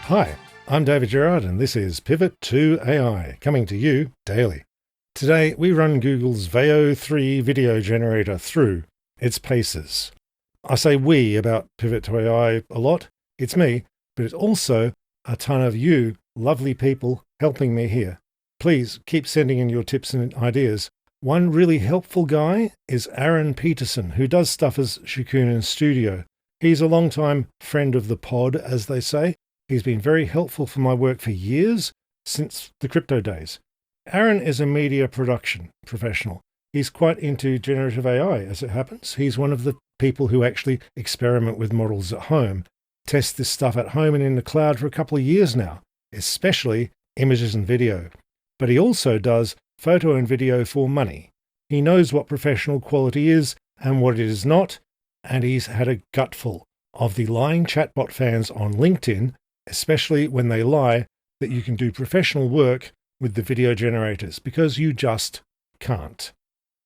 Hi, I'm David Gerard and this is Pivot to AI, coming to you daily. Today we run Google's Veo 3 video generator through its paces. I say we about Pivot to AI a lot. It's me, but it's also a ton of you lovely people helping me here. Please keep sending in your tips and ideas. One really helpful guy is Aaron Peterson, who does stuff as Shikunin Studio. He's a long-time friend of the pod, as they say. He's been very helpful for my work for years, since the crypto days. Aaron is a media production professional. He's quite into generative AI, as it happens. He's one of the people who actually experiment with models at home, test this stuff at home and in the cloud for a couple of years now, especially images and video. But he also does photo and video for money. He knows what professional quality is and what it is not, and he's had a gutful of the lying chatbot fans on LinkedIn, especially when they lie that you can do professional work with the video generators, because you just can't.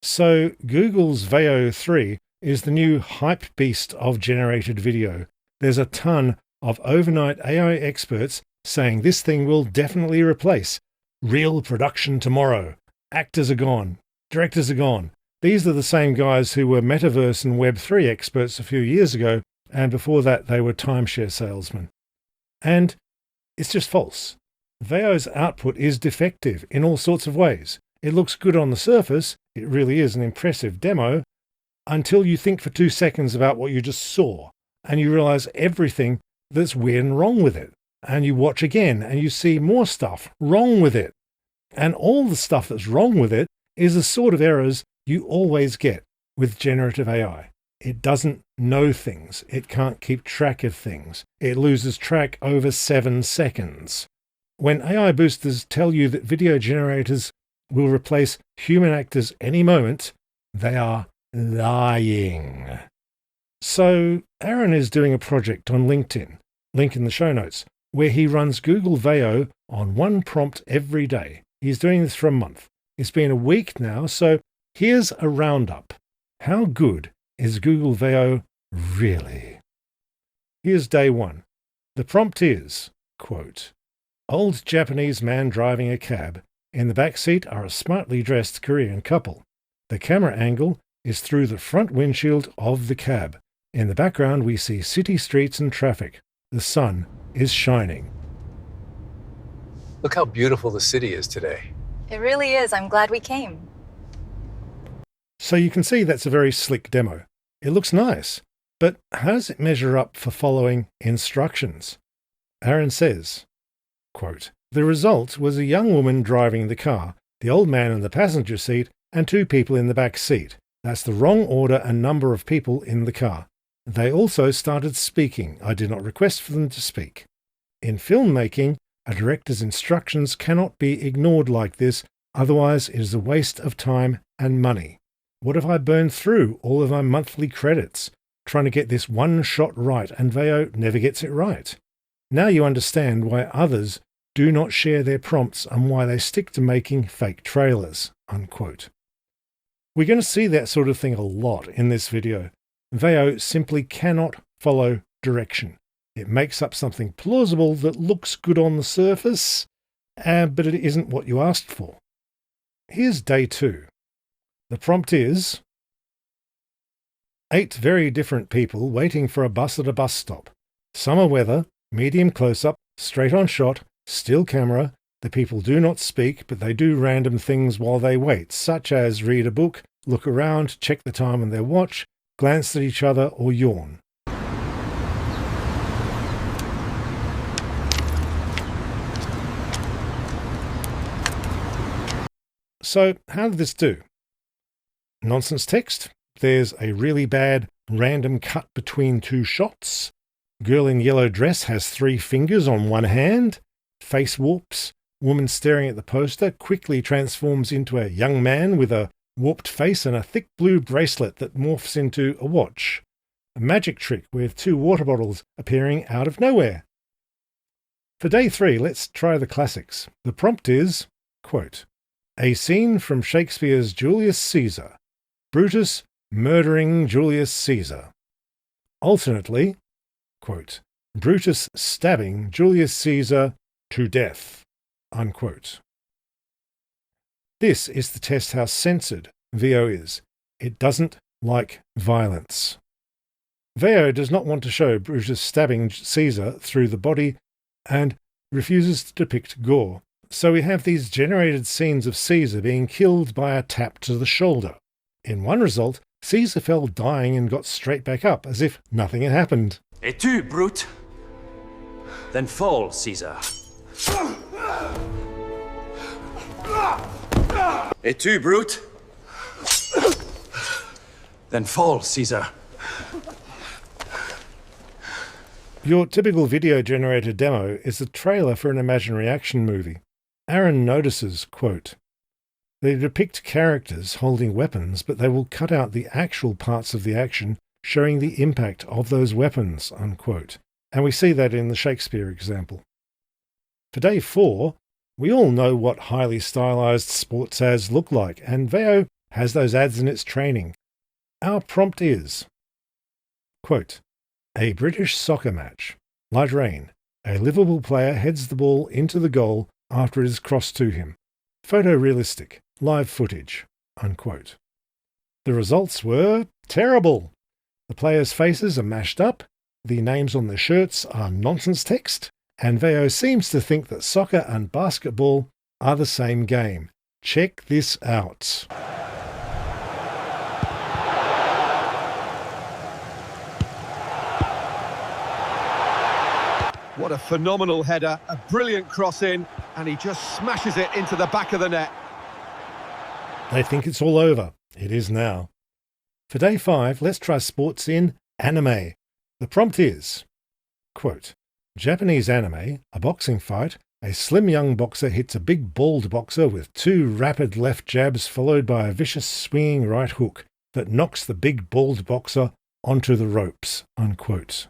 So Google's Veo 3 is the new hype beast of generated video. There's a ton of overnight AI experts saying this thing will definitely replace real production tomorrow. Actors are gone. Directors are gone. These are the same guys who were metaverse and Web3 experts a few years ago, and before that they were timeshare salesmen. And it's just false. Veo's output is defective in all sorts of ways. It looks good on the surface, it really is an impressive demo, until you think for 2 seconds about what you just saw, and you realize everything that's weird and wrong with it. And you watch again, and you see more stuff wrong with it. And all the stuff that's wrong with it is the sort of errors you always get with generative AI. It doesn't know things. It can't keep track of things. It loses track over 7 seconds. When AI boosters tell you that video generators will replace human actors any moment, they are lying. So Aaron is doing a project on LinkedIn, link in the show notes, where he runs Google Veo on one prompt every day. He's doing this for a month. It's been a week now, so here's a roundup. How good is Google Veo really? Here's day one. The prompt is, quote, "Old Japanese man driving a cab. In the back seat are a smartly dressed Korean couple. The camera angle is through the front windshield of the cab. In the background we see city streets and traffic. The sun is shining." Look how beautiful the city is today. It really is. I'm glad we came. So you can see that's a very slick demo. It looks nice, but how does it measure up for following instructions? Aaron says, quote, "The result was a young woman driving the car, the old man in the passenger seat, and 2 people in the back seat. That's the wrong order and number of people in the car. They also started speaking. I did not request for them to speak. In filmmaking, a director's instructions cannot be ignored like this, otherwise it is a waste of time and money. What if I burn through all of my monthly credits trying to get this one shot right and Veo never gets it right? Now you understand why others do not share their prompts and why they stick to making fake trailers." Unquote. We're going to see that sort of thing a lot in this video. Veo simply cannot follow direction. It makes up something plausible that looks good on the surface, but it isn't what you asked for. Here's day 2. The prompt is 8 very different people waiting for a bus at a bus stop. Summer weather, medium close-up, straight-on shot, still camera. The people do not speak, but they do random things while they wait, such as read a book, look around, check the time on their watch, glance at each other, or yawn. So how did this do? Nonsense text. There's a really bad random cut between 2 shots. Girl in yellow dress has 3 fingers on one hand. Face warps. Woman staring at the poster quickly transforms into a young man with a warped face and a thick blue bracelet that morphs into a watch. A magic trick with 2 water bottles appearing out of nowhere. For day 3, let's try the classics. The prompt is, quote, "A scene from Shakespeare's Julius Caesar. Brutus murdering Julius Caesar." Alternately, quote, Brutus stabbing Julius Caesar to death, unquote. This is to test how censored Veo is. It doesn't like violence. Veo does not want to show Brutus stabbing Caesar through the body and refuses to depict gore. So we have these generated scenes of Caesar being killed by a tap to the shoulder. In one result, Caesar fell dying and got straight back up, as if nothing had happened. Et tu, brute? Then fall, Caesar. Et tu, brute? Then fall, Caesar. Your typical video generator demo is a trailer for an imaginary action movie. Aaron notices, quote, "They depict characters holding weapons, but they will cut out the actual parts of the action, showing the impact of those weapons," unquote. And we see that in the Shakespeare example. For day 4, we all know what highly stylized sports ads look like, and Veo has those ads in its training. Our prompt is, quote, "A British soccer match. Light rain. A Liverpool player heads the ball into the goal after it is crossed to him. Photorealistic. Live footage," unquote. The results were terrible. The players' faces are mashed up, the names on their shirts are nonsense text, and Veo seems to think that soccer and basketball are the same game. Check this out. What a phenomenal header, a brilliant cross in, and he just smashes it into the back of the net. They think it's all over. It is now. For day 5, let's try sports in anime. The prompt is, quote, "Japanese anime, a boxing fight, a slim young boxer hits a big bald boxer with 2 rapid left jabs followed by a vicious swinging right hook that knocks the big bald boxer onto the ropes," unquote.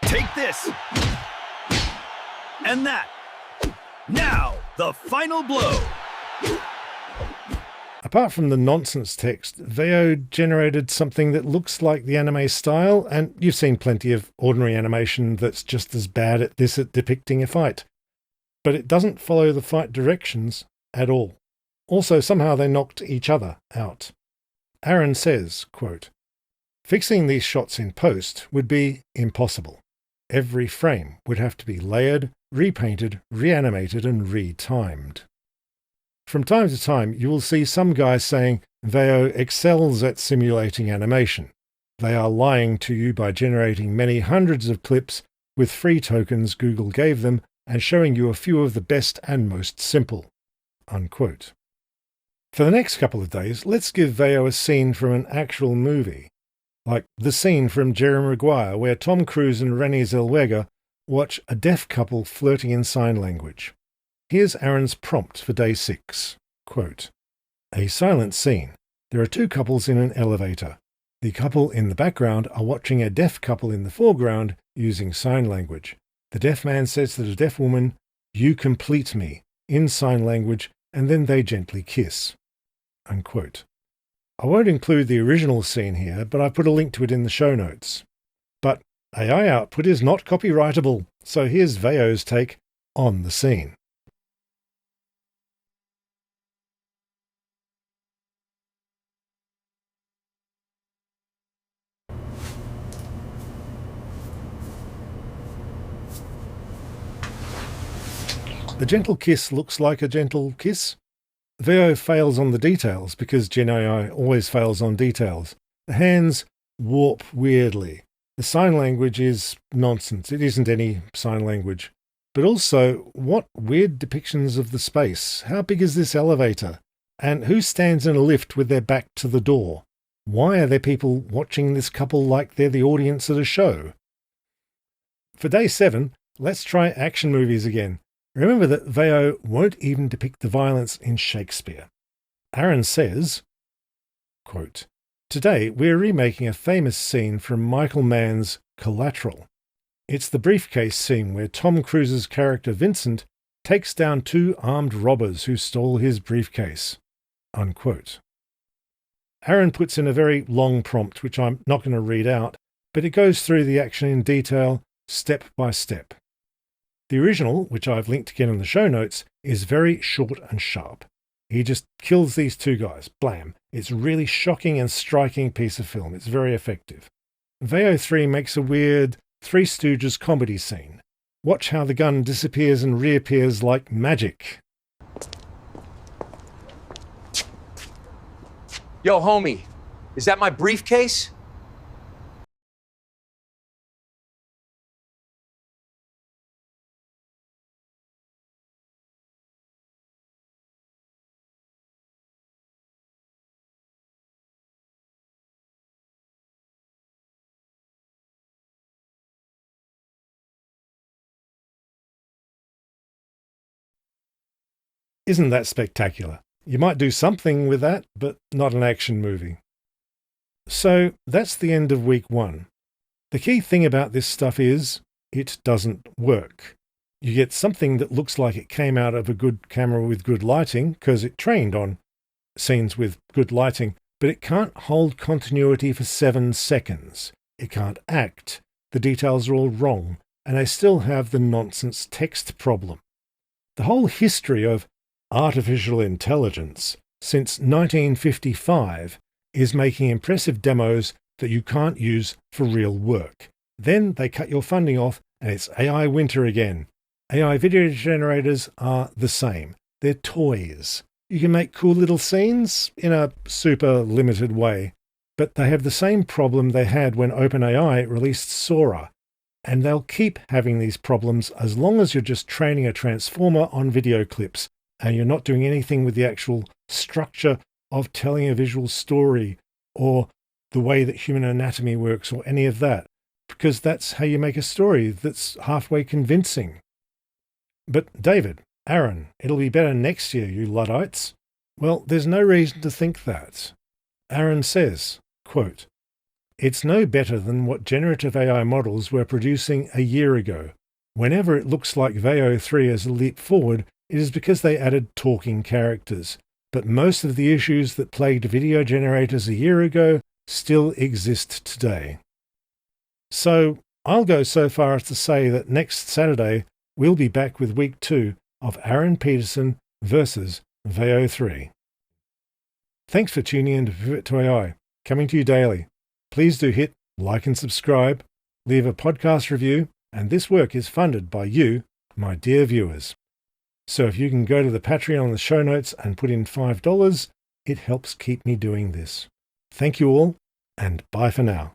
Take this! And that! Now, the final blow! Apart from the nonsense text, Veo generated something that looks like the anime style, and you've seen plenty of ordinary animation that's just as bad at this at depicting a fight. But it doesn't follow the fight directions at all. Also, somehow they knocked each other out. Aaron says, quote, "Fixing these shots in post would be impossible. Every frame would have to be layered, repainted, reanimated, and retimed." From time to time, you will see some guys saying Veo excels at simulating animation. They are lying to you by generating many hundreds of clips with free tokens Google gave them and showing you a few of the best and most simple, unquote. For the next couple of days, let's give Veo a scene from an actual movie, like the scene from Jerry Maguire where Tom Cruise and Renée Zellweger watch a deaf couple flirting in sign language. Here's Aaron's prompt for day 6. Quote, "A silent scene. There are 2 couples in an elevator. The couple in the background are watching a deaf couple in the foreground using sign language. The deaf man says to the deaf woman, 'You complete me,' in sign language, and then they gently kiss," unquote. I won't include the original scene here, but I've put a link to it in the show notes. But AI output is not copyrightable, so here's Veo's take on the scene. The gentle kiss looks like a gentle kiss. Veo fails on the details because Gen AI always fails on details. The hands warp weirdly. The sign language is nonsense. It isn't any sign language. But also, what weird depictions of the space? How big is this elevator? And who stands in a lift with their back to the door? Why are there people watching this couple like they're the audience at a show? For day 7, let's try action movies again. Remember that Veo won't even depict the violence in Shakespeare. Aaron says, quote, "Today we're remaking a famous scene from Michael Mann's Collateral. It's the briefcase scene where Tom Cruise's character Vincent takes down 2 armed robbers who stole his briefcase. unquote. Aaron puts in a very long prompt, which I'm not going to read out, but it goes through the action in detail, step by step. The original, which I've linked again in the show notes, is very short and sharp. He just kills these two guys. Blam. It's a really shocking and striking piece of film. It's very effective. Veo 3 makes a weird Three Stooges comedy scene. Watch how the gun disappears and reappears like magic. Yo, homie, is that my briefcase? Isn't that spectacular? You might do something with that, but not an action movie. So that's the end of week 1. The key thing about this stuff is it doesn't work. You get something that looks like it came out of a good camera with good lighting because it trained on scenes with good lighting, but it can't hold continuity for 7 seconds. It can't act. The details are all wrong, and they still have the nonsense text problem. The whole history of artificial intelligence since 1955 is making impressive demos that you can't use for real work. Then they cut your funding off and it's AI winter again. AI video generators are the same. They're toys. You can make cool little scenes in a super limited way, but they have the same problem they had when OpenAI released Sora. And they'll keep having these problems as long as you're just training a transformer on video clips and you're not doing anything with the actual structure of telling a visual story or the way that human anatomy works or any of that, because that's how you make a story that's halfway convincing. But David, Aaron, it'll be better next year, you Luddites. Well, there's no reason to think that. Aaron says, quote, "It's no better than what generative AI models were producing a year ago. Whenever it looks like Veo 3 is a leap forward, it is because they added talking characters. But most of the issues that plagued video generators a year ago still exist today." So I'll go so far as to say that next Saturday we'll be back with week 2 of Aaron Peterson versus Veo 3. Thanks for tuning in to Pivot to AI, coming to you daily. Please do hit like and subscribe, leave a podcast review, and this work is funded by you, my dear viewers. So if you can go to the Patreon on the show notes and put in $5, it helps keep me doing this. Thank you all, and bye for now.